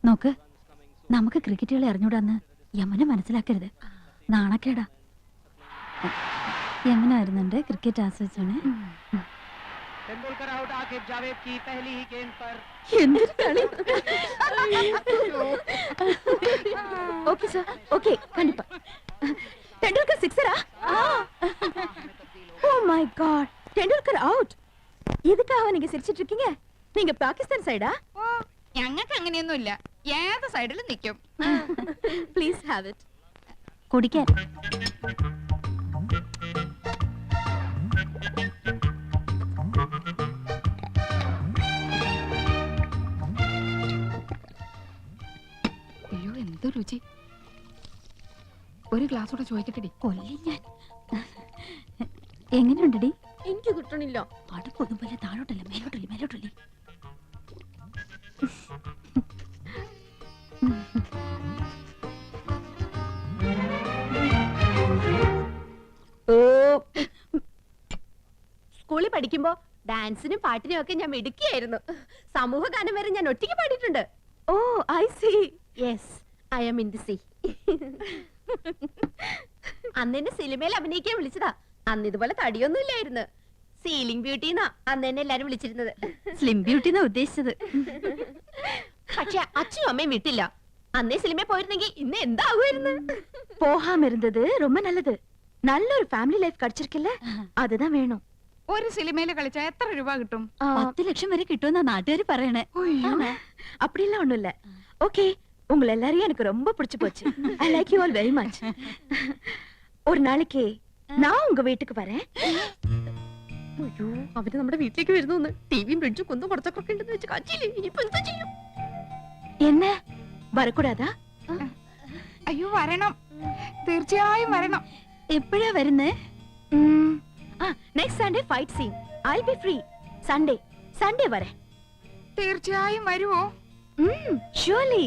നോക്ക്, നമുക്ക് ക്രിക്കറ്റുകളെ അറിഞ്ഞൂടാന്ന് യമനെ മനസ്സിലാക്കരുത്. നാണക്കേടാ. യമന വരുന്നുണ്ട്, ക്രിക്കറ്റ് ആസ്വദിച്ചോണേ. എന്തൊരു കളി! ஓகே சார், ஓகே, கண்டிப்பா. டெண்டுல்கர் சிக்ஸரா? Oh my god, Tendulkar out. எதுக்காக நீங்க சிரிச்சிட்டு இருக்கீங்க? நீங்க பாகிஸ்தான் சைடா? ഞങ്ങൾക്ക് അങ്ങനെയൊന്നുമില്ല, ഏത് സൈഡിലും നിൽക്കും. Please have it. കുടിക്കാൻ. അയ്യോ, എന്ത് രുചി! ഒരു ഗ്ലാസ് കൂടെ ചോദിക്കട്ടെടി. കൊല്ലി ഞാൻ. എങ്ങനെയുണ്ടടി? എനിക്ക് കിട്ടണില്ല. അടുപ്പൊന്നും പോലെ താഴോട്ടല്ല, മേലോട്ടല്ലേ, മേലോട്ടല്ലേ. സ്കൂളിൽ പഠിക്കുമ്പോ ഡാൻസിനും പാട്ടിനും ഒക്കെ ഞാൻ മിടുക്കിയായിരുന്നു. സമൂഹ ഗാനം വരെ ഞാൻ ഒറ്റയ്ക്ക് പാടിയിട്ടുണ്ട്. Oh I see. Yes, I am in the sea. അന്ന് എന്നെ സിനിമയിൽ അഭിനയിക്കാൻ വിളിച്ചതാ. അന്ന് ഇതുപോലെ തടിയൊന്നും ഇല്ലായിരുന്നു. സീലിംഗ് ബ്യൂട്ടിന്നാ അന്ന് എന്നെ എല്ലാരും വിളിച്ചിരുന്നത്. സ്ലിം ബ്യൂട്ടിന്നാ ഉദ്ദേശിച്ചത്. പക്ഷെ അച്ഛനും അമ്മയും വിട്ടില്ല. അന്നേ സിനിമയിൽ പോയിരുന്നെങ്കിൽ ഇന്ന് എന്താകുമായിരുന്നു? போகாம இருந்தது ரொம்ப நல்லது. நல்ல ஒரு ஃபேமிலி லைஃப் கிடைச்சிருக்குல்ல, அதுதான் வேணும். ഒരു സിനിമയിൽ കളിച്ചാൽ എത്ര രൂപ കിട്ടും? 10 லட்சம் വരെ കിട്ടുമെന്നാ നാട്ടുകാർ പറയണേ. அப்படிலாம் ஒண்ணும் இல்ல. ஓகே, உங்களை எல்லாரையும் எனக்கு ரொம்ப பிடிச்சு போச்சு. I like you all very much. ஒரு நாளைக்கு நான் உங்க வீட்டுக்கு வரேன். അയ്യോ, അവര് നമ്മുടെ വീട്ടിലേക്ക് വരുന്നു. ടിവിയും ഫ്രിഡ്ജും കുന്നും കുറച്ചൊക്കെ ഉണ്ടെന്ന് വെച്ച് കാച്ചില്ലേ. ഇനിയിപ്പോ എന്താ ചെയ്യും? என்ன வரக்கூடாதா? അയ്യോ, വരണം, തീർച്ചയായും വരണം. എപ്പോഴാ വരുന്നേ? Next Sunday fight scene. I be free. Sunday വരെ. തീർച്ചയായും വരുവോ? ഷുവർലി.